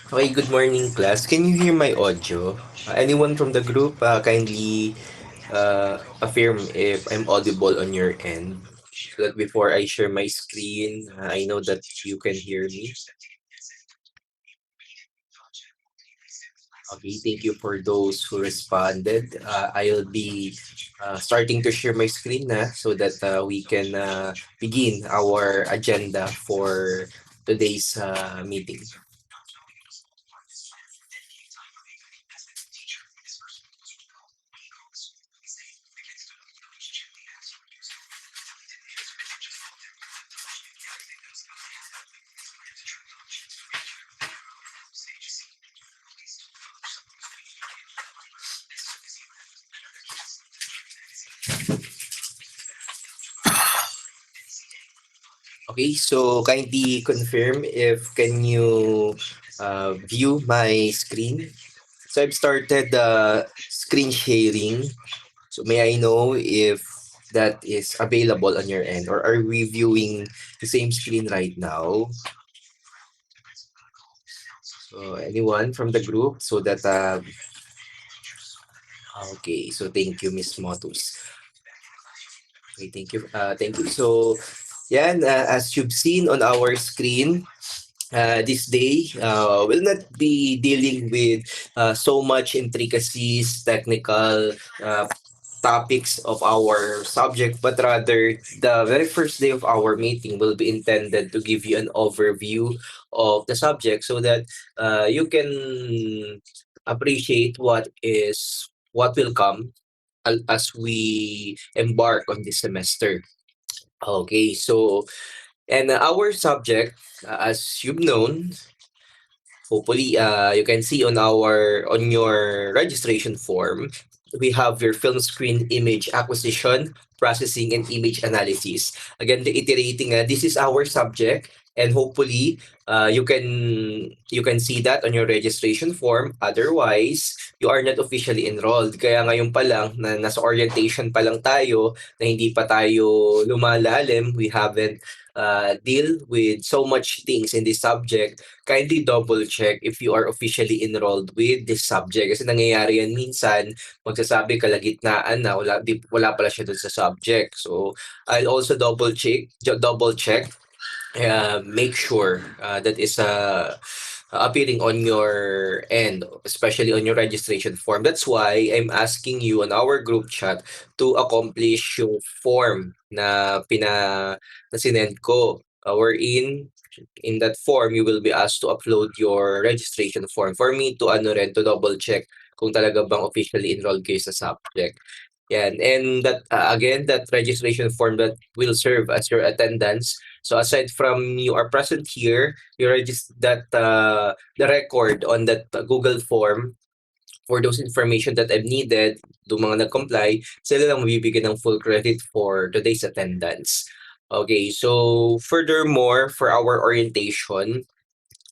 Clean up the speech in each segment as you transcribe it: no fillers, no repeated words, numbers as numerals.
Okay, good morning, class. Can you hear my audio? Anyone from the group, kindly affirm if I'm audible on your end. So that before I share my screen, I know that you can hear me. Okay, thank you for those who responded. I'll be starting to share my screen na so that we can begin our agenda for today's meeting. Okay, so kindly confirm if can you view my screen. So I've started the screen sharing. So may I know if that is available on your end, or are we viewing the same screen right now? So anyone from the group so that okay, so thank you, Miss Motus. Okay, thank you. Thank you. So yan, as you've seen on our screen, this day will not be dealing with so much intricacies, technical topics of our subject, but rather the very first day of our meeting will be intended to give you an overview of the subject so that you can appreciate what will come as we embark on this semester. Okay, so and our subject, as you've known, hopefully, you can see on your registration form, we have your film screen image acquisition, processing, and image analysis. Again, reiterating, this is our subject, and hopefully, you can see that on your registration form. Otherwise, you are not officially enrolled. Kaya ngayon pa lang na nasa orientation pa lang tayo, na hindi pa tayo lumalalim, we haven't deal with so much things in this subject. Kindly double check if you are officially enrolled with this subject. Kasi nangyayari yan minsan, magsasabi kalagitnaan na wala pala siya dun sa subject. So, I'll also double check, make sure that is appearing on your end, especially on your registration form. That's why I'm asking you on our group chat to accomplish yung form na sinend ko. We're in that form, you will be asked to upload your registration form for me to to double check kung talaga bang officially enrolled kayo sa subject. Yan, and that again, that registration form that will serve as your attendance. So aside from you are present here, you register that the record on that Google form for those information that I've needed, do mga nag-comply, sila lang mabibigyan ng full credit for today's attendance. Okay, so furthermore, for our orientation,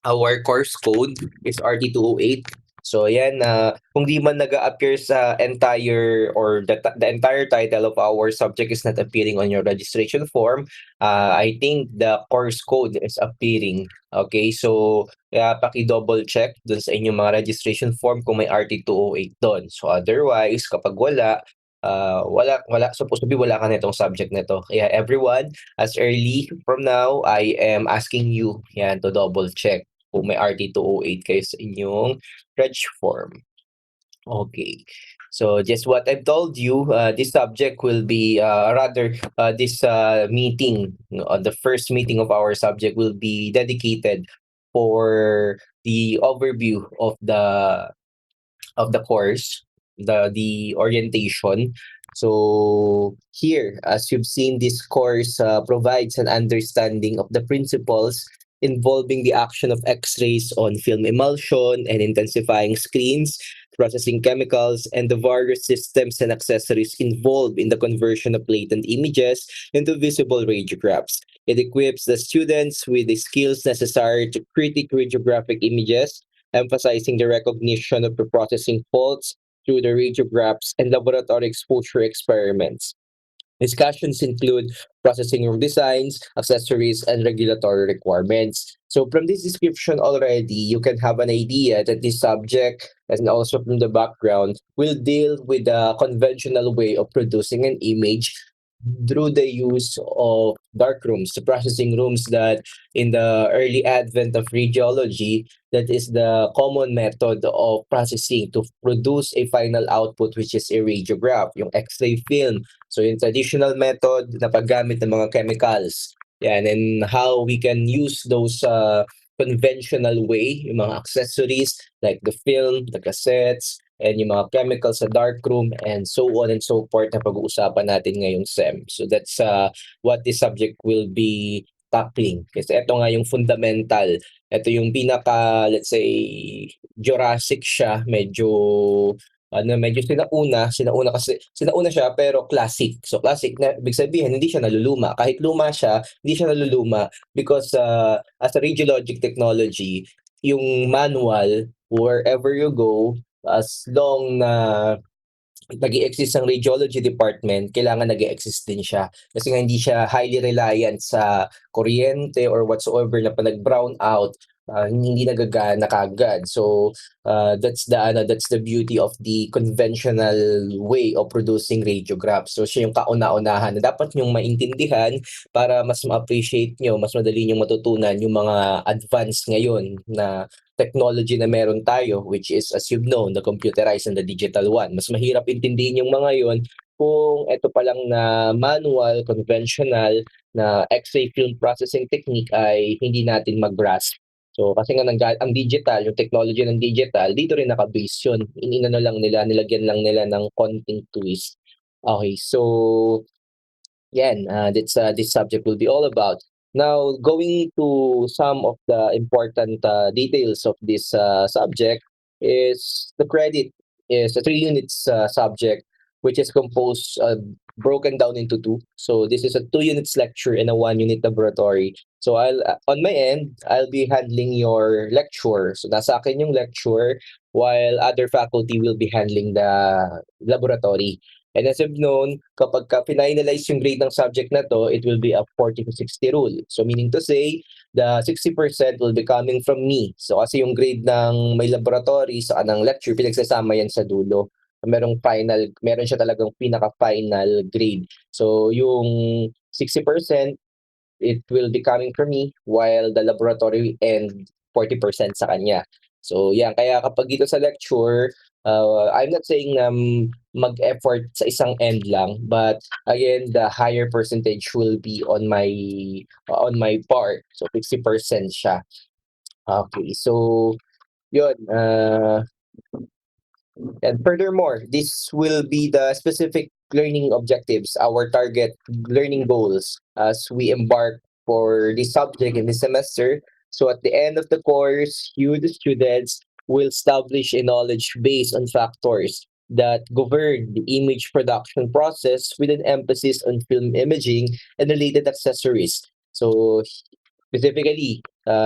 our course code is RT208. So ayan, kung di man nag-appear sa entire or the entire title of our subject is not appearing on your registration form, I think the course code is appearing. Okay, so paki-double check dun sa inyong mga registration form kung may RT208 doon. So otherwise, kapag wala supposed to be wala ka nitong subject nito. Kaya everyone, as early from now, I am asking you yan to double check kung may RT208 kayo sa inyong reg form. Okay. So just what I've told you, this subject will be this meeting, the first meeting of our subject will be dedicated for the overview of the course, the orientation. So here, as you've seen, this course provides an understanding of the principles involving the action of X-rays on film emulsion and intensifying screens, processing chemicals, and the various systems and accessories involved in the conversion of latent images into visible radiographs. It equips the students with the skills necessary to critique radiographic images, emphasizing the recognition of the processing faults through the radiographs and laboratory exposure experiments. Discussions include processing room designs, accessories, and regulatory requirements. So, from this description already, you can have an idea that this subject, and also from the background, will deal with the conventional way of producing an image through the use of dark rooms, the processing rooms that in the early advent of radiology, that is the common method of processing to produce a final output, which is a radiograph, yung X-ray film. So yung traditional method na paggamit ng mga chemicals. Yan, and how we can use those conventional way, yung mga accessories like the film, the cassettes, and yung mga chemicals sa darkroom, and so on and so forth na pag-uusapan natin ngayong SEM. So that's what this subject will be tackling. Kasi ito nga yung fundamental. Ito yung pinaka, let's say, Jurassic siya. Medyo sinauna kasi sinauna siya pero classic. So classic na ibig sabihin hindi siya naluluma. Kahit luma siya, hindi siya naluluma because as a radiologic technology, yung manual wherever you go, as long na nag-e-exist ang radiology department, kailangan nag-e-exist din siya. Kasi nga hindi siya highly reliant sa kuryente or whatsoever na 'pag nag-brown out, hindi nagagana kaagad. So, that's the beauty of the conventional way of producing radiographs. So, siya yung kauna-unahan na dapat niyong maintindihan para mas ma-appreciate niyo, mas madali niyong matutunan yung mga advance ngayon na technology na meron tayo, which is, as you've known, the computerized and the digital one. Mas mahirap intindihin yung mga yon kung eto pa lang na manual, conventional na X-ray film processing technique ay hindi natin mag-grasp. So kasi nga ang digital, yung technology ng digital, dito rin naka-base yun. Inano lang nila, nilagyan lang nila ng konting twist. Okay, so yan, this subject will be all about. Now, going to some of the important details of this subject is the credit is a 3 units subject, which is composed broken down into two. So this is a 2 units lecture and a 1 unit laboratory. So I'll on my end, I'll be handling your lecture. So nasa akin yung lecture while other faculty will be handling the laboratory. And as I've known, kapag finalize yung grade ng subject na to, it will be a 40 to 60 rule. So meaning to say, the 60% will be coming from me. So kasi yung grade ng may laboratory sa anang lecture, pinagsasama yan sa dulo. Meron siya talagang pinaka-final grade. So yung 60%, it will be coming from me while the laboratory and 40% sa kanya. So yan, kaya kapag dito sa lecture, I'm not saying na mag-effort sa isang end lang, but again, the higher percentage will be on my part. So 60% siya. Okay, so yun, and furthermore, this will be the specific learning objectives, our target learning goals as we embark for this subject in this semester. So at the end of the course, you, the students, will establish a knowledge base on factors that govern the image production process with an emphasis on film imaging and related accessories. So specifically,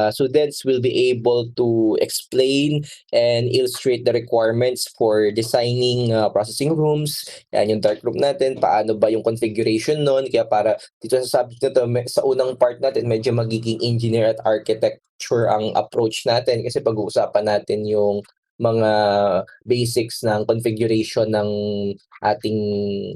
students will be able to explain and illustrate the requirements for designing processing rooms. Yan yung darkroom natin, paano ba yung configuration nun. Kaya para dito sa subject na to, sa unang part natin, medyo magiging engineer at architecture ang approach natin kasi pag-uusapan natin yung mga basics ng configuration ng ating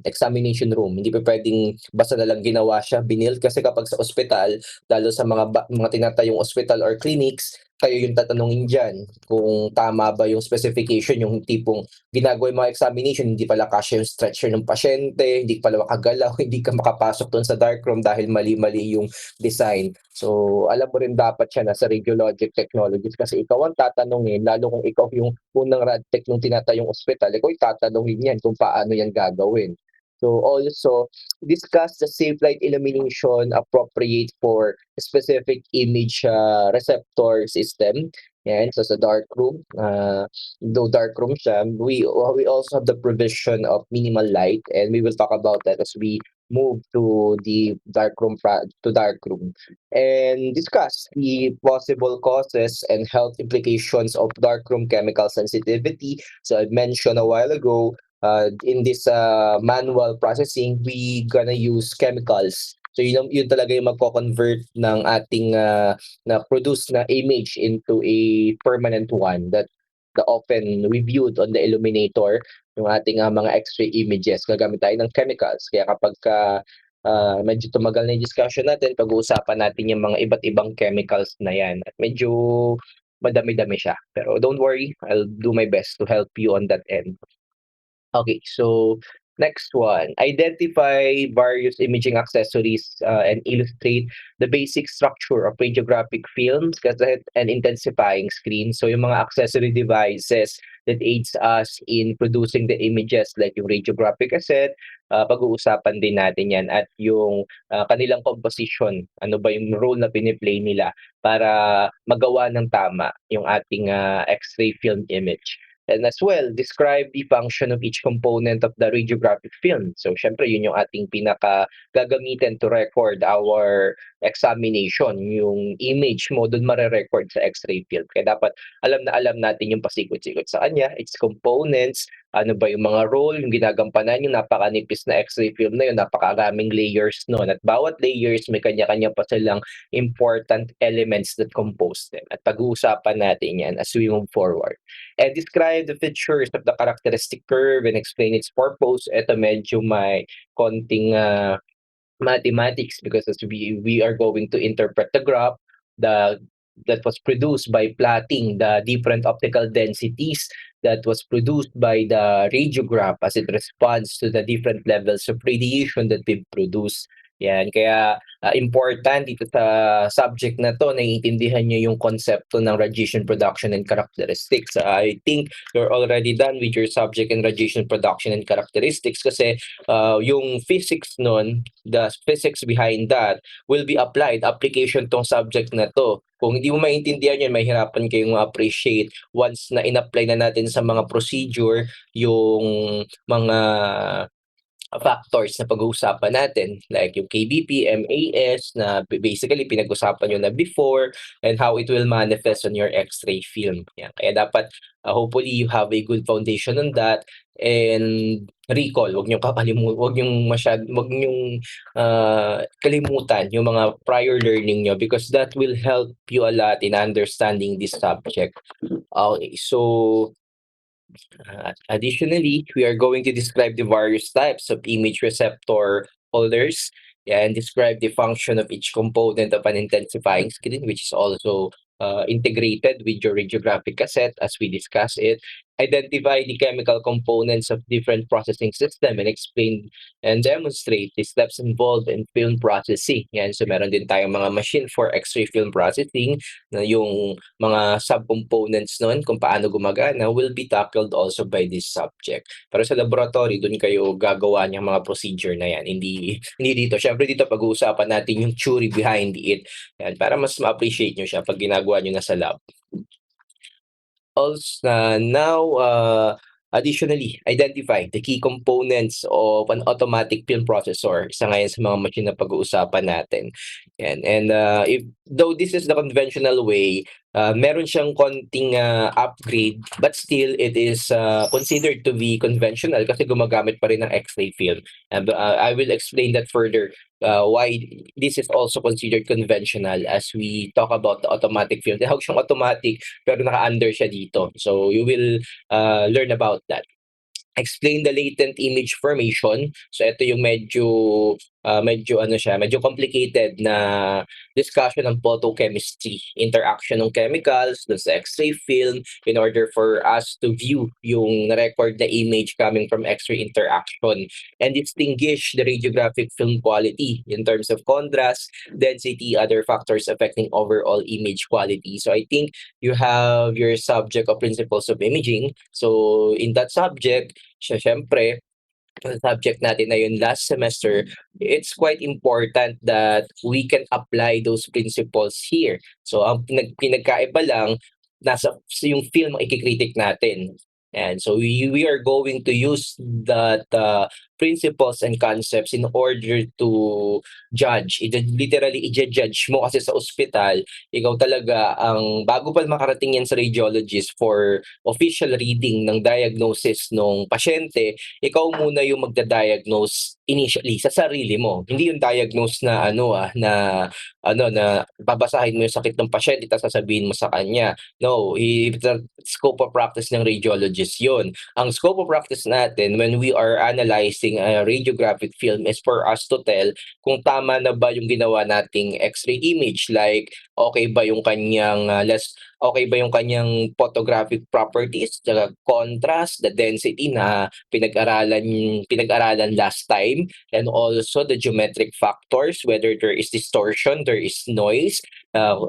examination room. Hindi pa pwedeng basta na lang ginawa siya, binild kasi kapag sa ospital, lalo sa mga tinatayong hospital or clinics, kayo yung tatanungin diyan kung tama ba yung specification, yung tipong ginagawa yung mga examination, hindi pala kasya yung stretcher ng pasyente, hindi pala makagalaw, hindi ka makapasok doon sa darkroom dahil mali-mali yung design. So, alam mo rin dapat siya nasa radiologic technologies kasi ikaw ang tatanungin, lalo kung ikaw yung unang radtech nung tinatayong ospital, ikaw yung tatanungin yan kung paano yan gagawin. So, also, discuss the safe light illumination appropriate for specific image receptor system. Yan, so sa dark room, though dark room siya, we also have the provision of minimal light, and we will talk about that as we move to the dark room and discuss the possible causes and health implications of darkroom chemical sensitivity. So I mentioned a while ago in this manual processing, we gonna use chemicals. So yun talaga yung magko-convert ng ating na produce na image into a permanent one that the often we viewed on the illuminator, yung ating mga X-ray images. Gagamit tayo ng chemicals. Kaya kapag medyo tumagal na yung discussion natin, pag-uusapan natin yung mga iba't ibang chemicals na yan. At medyo madami-dami siya. Pero don't worry, I'll do my best to help you on that end. Okay, so next one, identify various imaging accessories and illustrate the basic structure of radiographic films, cassette, and intensifying screens. So yung mga accessory devices that aids us in producing the images like yung radiographic cassette, pag-uusapan din natin yan at yung kanilang composition, ano ba yung role na piniplay nila para magawa ng tama yung ating X-ray film image. And as well, describe the function of each component of the radiographic film. So, syempre, yun yung ating pinaka gagamitin to record our examination. Yung image mo, dun mare-record sa X-ray film. Kaya dapat alam na alam natin yung pasikot-sikot sa kanya, its components, ano ba yung mga role, yung ginagampanan, yung napakanipis na X-ray film na yun, napakaraming layers nun. At bawat layers, may kanya-kanya pa silang important elements that compose them. At pag-uusapan natin yan as we move forward. And describe the features of the characteristic curve and explain its purpose. Ito medyo may konting mathematics because as we are going to interpret the graph the that was produced by plotting the different optical densities that was produced by the radiograph as it responds to the different levels of radiation that we produce. Yan, kaya important dito sa subject na to, naiintindihan niyo yung konsepto ng radiation production and characteristics. I think you're already done with your subject in radiation production and characteristics kasi yung physics nun, the physics behind that will be applied, application tong subject na to. Kung hindi mo maintindihan yan, mahirapan kayong ma-appreciate once na in-apply na natin sa mga procedure yung mga factors na pag-uusapan natin like yung KBP, MAS na basically pinag-usapan nyo na before and how it will manifest on your X-ray film. Yan. Kaya dapat hopefully you have a good foundation on that and recall, wag niyo kalimutan yung mga prior learning nyo because that will help you a lot in understanding this subject. Okay, so additionally, we are going to describe the various types of image receptor holders and describe the function of each component of an intensifying screen, which is also integrated with your radiographic cassette as we discuss it. Identify the chemical components of different processing system and explain and demonstrate the steps involved in film processing. Yan, so meron din tayong mga machine for X-ray film processing na yung mga subcomponents nun kung paano gumagana will be tackled also by this subject. Pero sa laboratory, dun kayo gagawa niyang mga procedure na yan. Hindi dito. Syempre dito pag-uusapan natin yung theory behind it. Yan, para mas ma-appreciate nyo siya pag ginagawa nyo na sa lab. Also, now, additionally, identify the key components of an automatic film processor. Isa ngayon sa mga machine na pag-uusapan natin. And if though this is the conventional way, meron siyang konting upgrade, but still it is considered to be conventional kasi gumagamit pa rin ng X-ray film. And I will explain that further why this is also considered conventional as we talk about the automatic film. Tawag siyang automatic pero naka-under siya dito. So you will learn about that. Explain the latent image formation. So ito yung medyo medyo complicated na discussion ng photochemistry, interaction ng chemicals dun sa X-ray film in order for us to view yung record na image coming from X-ray interaction and distinguish the radiographic film quality in terms of contrast, density, other factors affecting overall image quality. So I think you have your subject of principles of imaging. So in that subject, syempre, subject natin na yun last semester, it's quite important that we can apply those principles here. So ang pinagkaiba lang, nasa yung film ang ikikritik natin. And so we are going to use that principles and concepts in order to judge. Literally, i-judge mo kasi sa ospital, ikaw talaga ang bago pa makarating yan sa radiologist for official reading ng diagnosis ng pasyente, ikaw muna yung magda-diagnose initially sa sarili mo. Hindi yung diagnose na na babasahin mo yung sakit ng pasyente tapos sasabihin mo sa kanya. No, the scope of practice ng radiologist yun. Ang scope of practice natin when we are analyzing a radiographic film is for us to tell kung tama na ba yung ginawa nating x-ray image, like okay ba yung kanyang okay ba yung kanyang photographic properties, the contrast, the density na pinag-aralan last time, and also the geometric factors, whether there is distortion, there is noise, uh,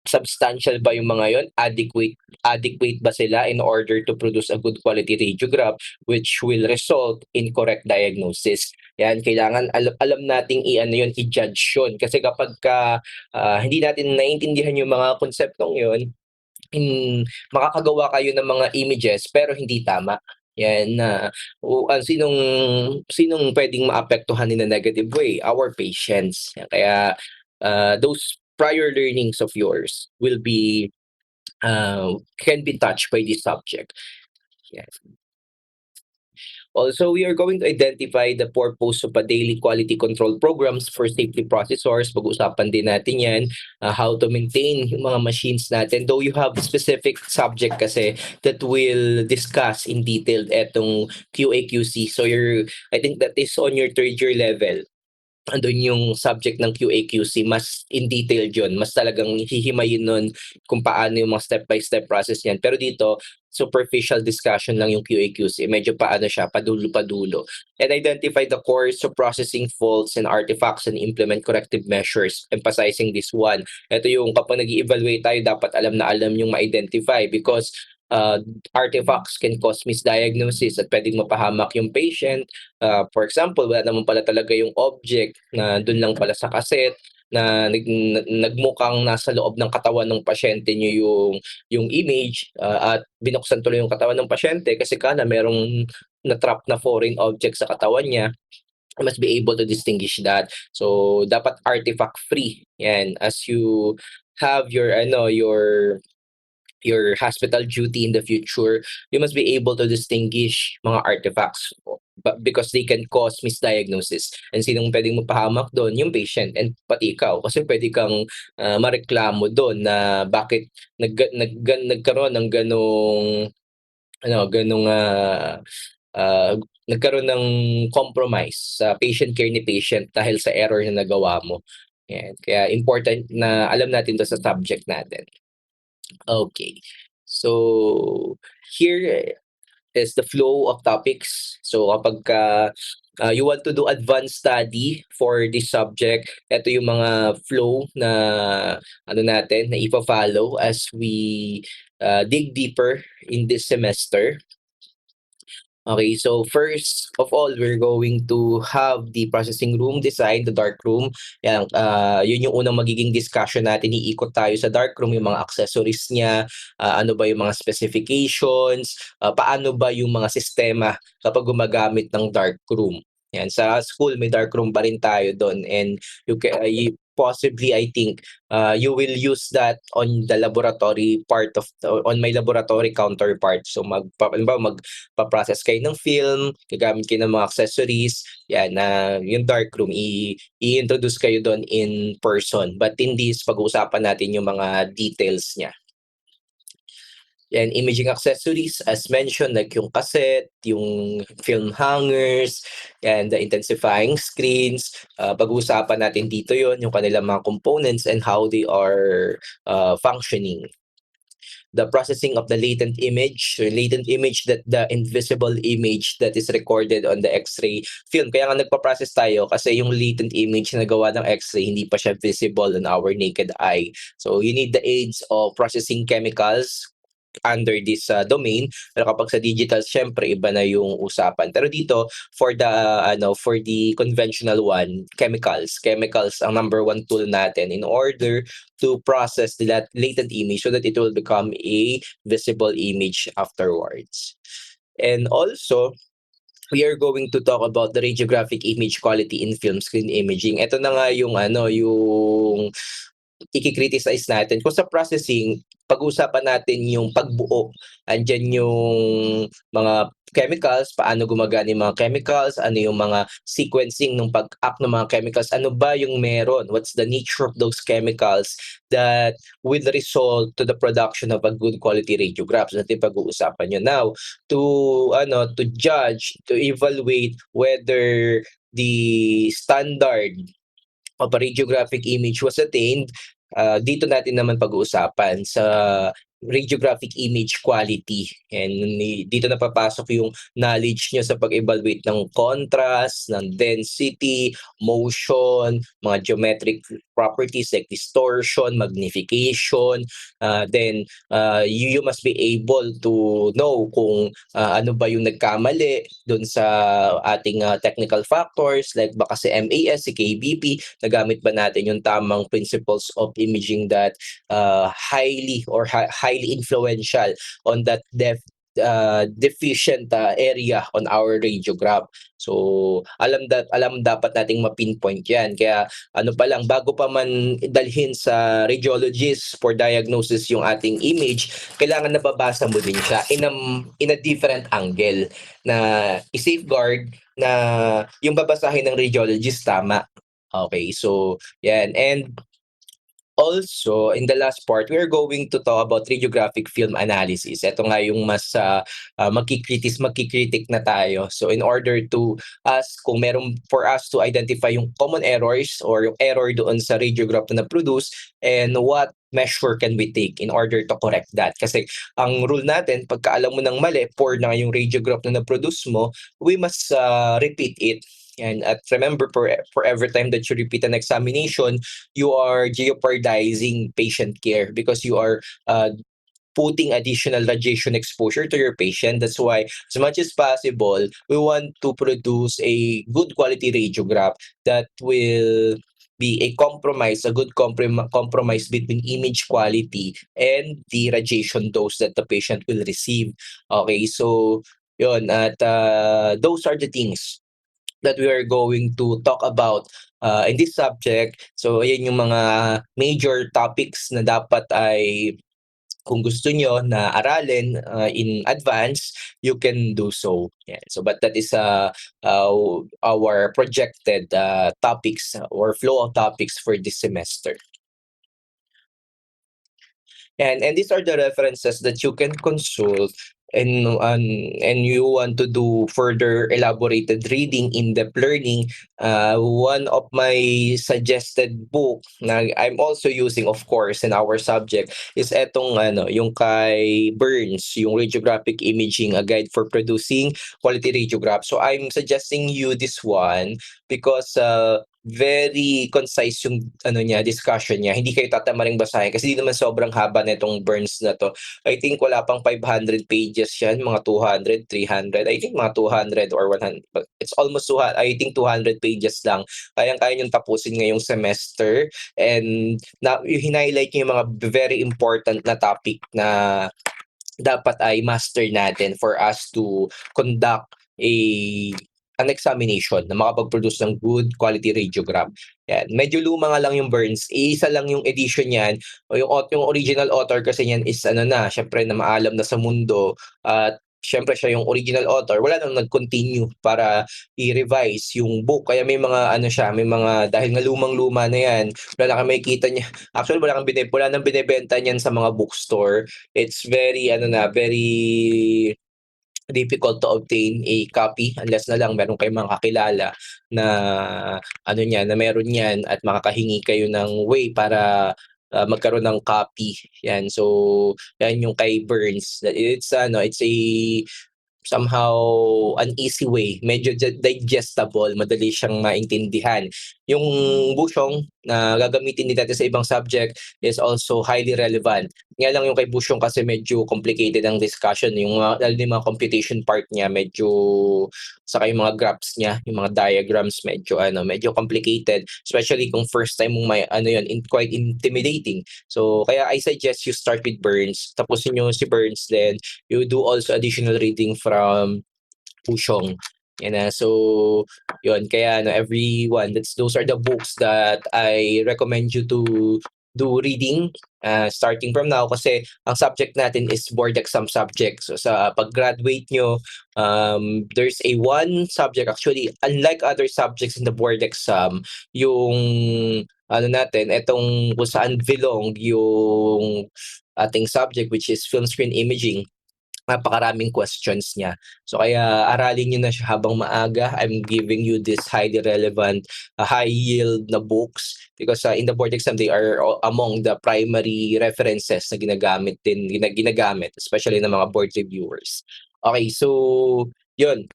substantial ba yung mga yon, adequate ba sila in order to produce a good quality radiograph which will result in correct diagnosis. Yan, kailangan alam nating i-judge yun. Kasi kapag hindi natin naiintindihan yung mga konseptong yun, makakagawa kayo ng mga images pero hindi tama. Yan na sinong pwedeng maapektuhan in a negative way? Our patients. Yan, kaya those prior learnings of yours will be can be touched by this subject. Yes. Also, we are going to identify the purpose of a daily quality control programs for safety processors. Pag-usapan din natin yan, how to maintain yung mga machines natin. Though you have specific subject kasi that will discuss in detail etong QA/QC. So I think that is on your third year level. Andun yung subject ng QA/QC, mas in detail yun, mas talagang hihimayin nun kung paano yung mga step-by-step process niyan. Pero dito, superficial discussion lang yung QA/QC, medyo paano siya, padulo-padulo. And identify the cause of processing faults and artifacts and implement corrective measures, emphasizing this one. Ito yung kapag nag-evaluate tayo, dapat alam na alam yung ma-identify because artifacts can cause misdiagnosis at pwedeng mapahamak yung patient. For example, wala naman pala talaga yung object na dun lang pala sa cassette na nagmukhang nasa loob ng katawan ng pasyente nyo yung image, at binuksan tuloy yung katawan ng pasyente kasi merong na-trap na foreign object sa katawan niya. I must be able to distinguish that. So dapat artifact free. Yan, as you have your hospital duty in the future, you must be able to distinguish mga artifacts, but because they can cause misdiagnosis. And sinong pwedeng mapahamak doon? Yung patient and pati ikaw. Kasi pwede kang mareklamo doon na bakit nagkaroon ng nagkaroon ng compromise sa patient care ni patient dahil sa error na nagawa mo. Yan. Kaya important na alam natin to sa subject natin. Okay. So here is the flow of topics. So kapag you want to do advanced study for this subject, ito yung mga flow na natin na ipa-follow as we dig deeper in this semester. Okay, so first of all, we're going to have the processing room design, the dark room. Yan, yun yung unang magiging discussion natin. Iikot tayo sa dark room, yung mga accessories niya, ano ba yung mga specifications, paano ba yung mga sistema kapag gumagamit ng dark room. Yan, sa school may dark room pa rin tayo doon, and possibly I think you will use that on the laboratory part on my laboratory counterpart. So magpa-process kayo ng film, gagamit kayo ng mga accessories, yan na yung dark room i-introduce kayo doon in person. But in this, pag-uusapan natin yung mga details niya. And imaging accessories, as mentioned, like yung cassette, yung film hangers, and the intensifying screens. Pag-uusapan natin dito yon yung kanilang mga components and how they are functioning. The processing of the latent image, that the invisible image that is recorded on the X-ray film. Kaya nga nagpa-process tayo kasi yung latent image na gawa ng X-ray, hindi pa siya visible on our naked eye. So you need the aids of processing chemicals under this domain. Pero kapag sa digital, syempre iba na yung usapan. Pero dito for the conventional one, chemicals ang number one tool natin in order to process that latent image so that it will become a visible image afterwards. And also we are going to talk about the radiographic image quality in film screen imaging. Ito na nga yung ano, yung iki-criticize natin. Kung sa processing, pag-uusapan natin yung pagbuo. Andiyan yung mga chemicals, paano gumagana yung mga chemicals, ano yung mga sequencing ng pag-act ng mga chemicals, ano ba yung meron, what's the nature of those chemicals that will result to the production of a good quality radiograph. So, natin pag-uusapan yun. Now, to judge, to evaluate whether the standard of a radiographic image was attained, dito natin naman pag-uusapan sa radiographic image quality. And dito na papasok yung knowledge nyo sa pag-evaluate ng contrast, ng density, motion, mga geometric properties like distortion, magnification. You must be able to know kung ano ba yung nagkamali dun sa ating technical factors like baka si MAS, si KBP, nagamit ba natin yung tamang principles of imaging that highly influential on that deficient area on our radiograph. So alam dapat nating ma-pinpoint 'yan. Kaya ano pa lang bago pa man dalhin sa radiologist for diagnosis yung ating image, kailangan nababasa mo din siya in a different angle na i-safeguard na yung babasahin ng radiologist tama. Okay, so yan. And also, in the last part, we are going to talk about radiographic film analysis. Ito nga yung mas magkikritik na tayo. So in order to kung meron for us to identify yung common errors or yung error doon sa radiograph na na-produce and what measure can we take in order to correct that. Kasi ang rule natin, pagka alam mo ng mali, poor na yung radiograph na na-produce mo, we must repeat it. And at remember, for every time that you repeat an examination, you are jeopardizing patient care because you are putting additional radiation exposure to your patient. That's why, as much as possible, we want to produce a good quality radiograph that will be a good compromise between image quality and the radiation dose that the patient will receive. Okay, so yun, at those are the things that we are going to talk about in this subject. So, ayan yung mga major topics na dapat ay kung gusto nyo na aralin in advance, you can do so. Yeah. So, but that is our projected topics or flow of topics for this semester. And these are the references that you can consult and you want to do further elaborated reading, in-depth learning. One of my suggested book na I'm also using, of course, in our subject is etong yung kay Burns, yung Radiographic Imaging, a guide for producing quality radiograph. So I'm suggesting you this one because very concise yung discussion niya. Hindi kayo tatamaring basahin kasi di naman sobrang haba nitong Burns na to. I think wala pang 500 pages yan, mga 200, 300. I think mga 200 or 100. But it's almost 200, I think 200 pages lang. Kayang-kaya niyong tapusin ngayong semester. And highlight niyo yung mga very important na topic na dapat ay master natin for us to conduct an examination na makapag-produce ng good quality radiograph. Yan. Medyo luma nga lang yung Burns. Isa lang yung edition niyan. O yung original author kasi niyan is syempre na maalam na sa mundo. At syempre siya yung original author. Wala nang nag-continue para i-revise yung book. Kaya may mga may mga dahil nga lumang-luma na yan. Wala kang makikita niya. Actually wala nang binebenta niyan sa mga bookstore. It's very very difficult to obtain a copy unless na lang meron kayong mga kakilala na na meron yan at makakahingi kayo ng way para magkaroon ng copy. Yan. So, yan yung kay Burns. It's a somehow an easy way, medyo digestible, madali siyang maintindihan. Yung Busyong na gagamitin din natin sa ibang subject is also highly relevant. Nga lang yung kay Busyong kasi medyo complicated ang discussion. Yung lalo yung mga computation part niya, medyo saka yung mga graphs niya, yung mga diagrams, medyo complicated. Especially kung first time mong may quite intimidating. So, kaya I suggest you start with Burns. Tapusin nyo si Burns, then you do also additional reading from Busyong. Yan na. So, yun. Kaya everyone, those are the books that I recommend you to do reading starting from now kasi ang subject natin is board exam subject. So, sa pag-graduate nyo, there's a one subject actually, unlike other subjects in the board exam, yung natin, etong kung saan belong yung ating subject which is film screen imaging, napakaraming questions niya. So kaya aralin niyo na siya habang maaga. I'm giving you this highly relevant, high yield na books because in the board exam they are among the primary references na ginagamit especially ng mga board reviewers. Okay, so yun.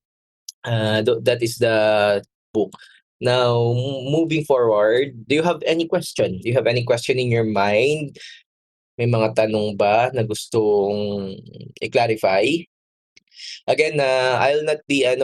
That is the book. Now, moving forward, do you have any question? Do you have any question in your mind? May mga tanong ba na gustong i-clarify? Again, I'll not be uh,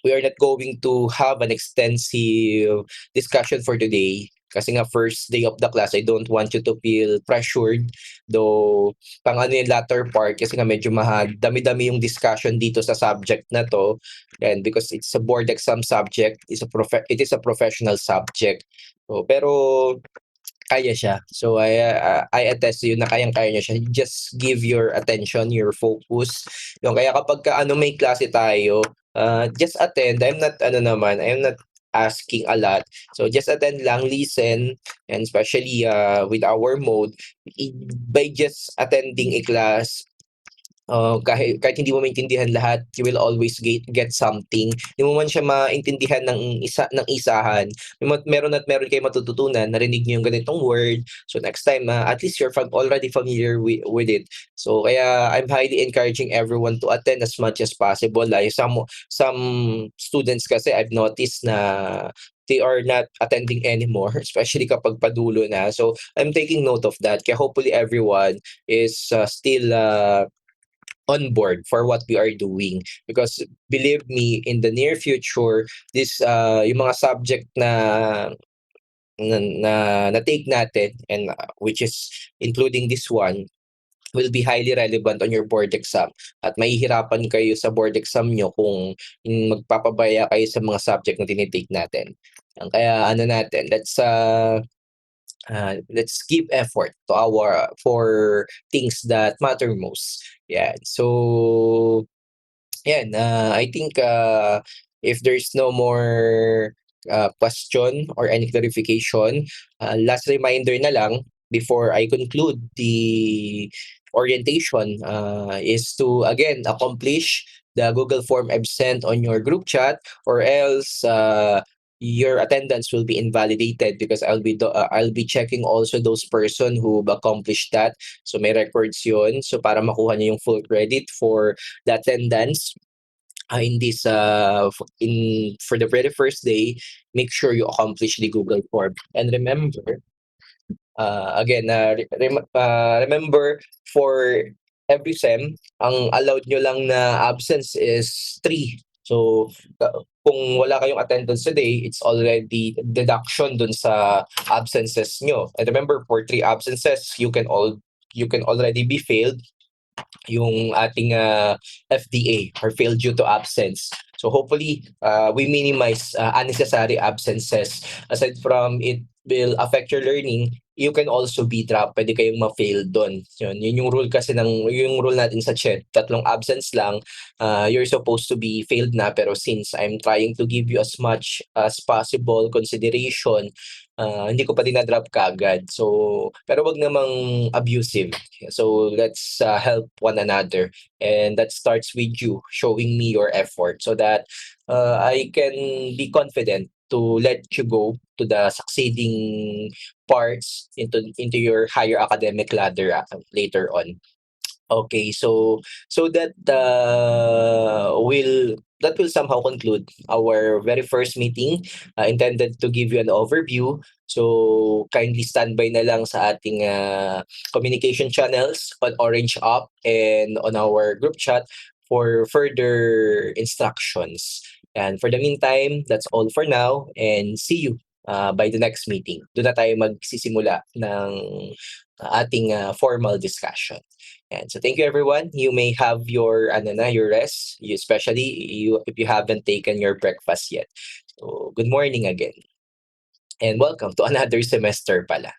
we are not going to have an extensive discussion for today kasi nga first day of the class, I don't want you to feel pressured. Though, yung latter part, kasi nga medyo dami-dami yung discussion dito sa subject na to. And because it's a board exam subject, it is a professional subject. So, pero kaya siya. So I attest to you na kayang-kaya niya siya. Just give your attention, your focus. Yung kaya kapag may klase tayo, just attend. I'm not asking a lot. So just attend lang, listen, and especially with our mode, by just attending a class, kahit hindi mo maintindihan lahat, you will always get something. Hindi mo man siya maintindihan ng isahan, meron kayong matututunan, narinig niyo yung ganitong word. So next time, at least you're already familiar with it. So kaya I'm highly encouraging everyone to attend as much as possible. Some students kasi I've noticed na they are not attending anymore, especially kapag padulo na. So I'm taking note of that. Kaya hopefully everyone is still on board for what we are doing because believe me in the near future this yung mga subject na take natin and which is including this one will be highly relevant on your board exam at mahihirapan kayo sa board exam nyo kung magpapabaya kayo sa mga subject na tinitake natin. Kaya natin, let's give effort to our for things that matter most. Yeah. So I think if there's no more question or any clarification, last reminder na lang before I conclude the orientation is to again accomplish the Google form I've sent on your group chat or else your attendance will be invalidated because I'll be checking also those person who accomplished that. So may records yun. So para makuha niyo yung full credit for the attendance in this for the very first day, make sure you accomplish the Google form. And remember, remember for every SEM, ang allowed nyo lang na absence is 3. So, kung wala kayong attendance today, it's already deduction dun sa absences nyo. And remember, for 3 absences, you can already be failed yung ating FDA or failed due to absence. So hopefully, we minimize unnecessary absences. Aside from it will affect your learning, you can also be dropped. Pwede kayong ma-fail doon. Yun yung rule kasi yung rule natin sa CHED. 3 absence lang, you're supposed to be failed na. Pero since I'm trying to give you as much as possible consideration, hindi ko pa dinadrop kaagad. So, pero wag namang abusive. So, let's help one another. And that starts with you showing me your effort so that I can be confident to let you go to the succeeding parts into your higher academic ladder later on. Okay, so that will somehow conclude our very first meeting intended to give you an overview. So kindly stand by na lang sa ating communication channels on Orange App and on our group chat for further instructions. And for the meantime, that's all for now and see you by the next meeting. Doon na tayo magsisimula ng ating formal discussion. And so thank you everyone. You may have your your rest, especially if you haven't taken your breakfast yet. So good morning again. And welcome to another semester pala.